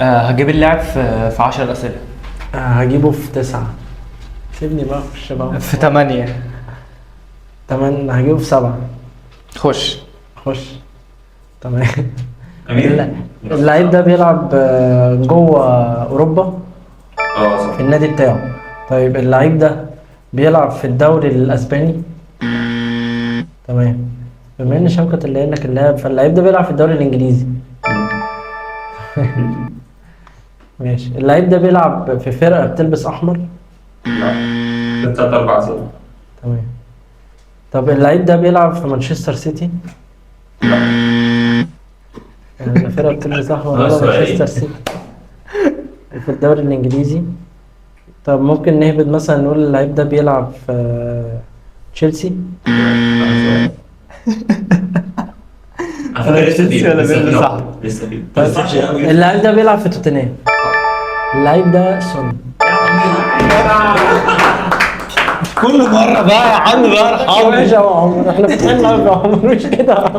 هجيب اللاعب في 10 أسئلة. هجيبه في 9. سيبني بقى اخش بقى في 8. هجيبه في 7. خش. خش. تمام. امين. اللعيب ده بيلعب جوه اوروبا صح. في النادي بتاعه. طيب اللعيب ده بيلعب في الدوري الاسباني. تمام. بما ان شوكة اللي قايل لك اللاعب، فاللعيب ده بيلعب في الدوري الانجليزي. ماشي. اللعيب ده بيلعب في فرقة بتلبس احمر. لا. 6 4 أسئلة. تمام. طب اللعيب ده بيلعب في مانشستر سيتي. لا. يعني الفرقة بتلبس احمر ده ولا سؤال. مانشستر سيتي في الدوري الانجليزي. طب ممكن نهبط مثلا نقول اللعيب ده بيلعب في تشيلسي. على فكرة لسه فيه ولا لسه بيلبس فيه أحمر. لسه فيه طيب بس صح يعني. اللعيب ده بيلعب في توتنهام. اللعيب ده سون. كل مرة بقى يا عم بقى ارحمني. ماشي يا عمر، احنا فاتحين يا عمر مش كده.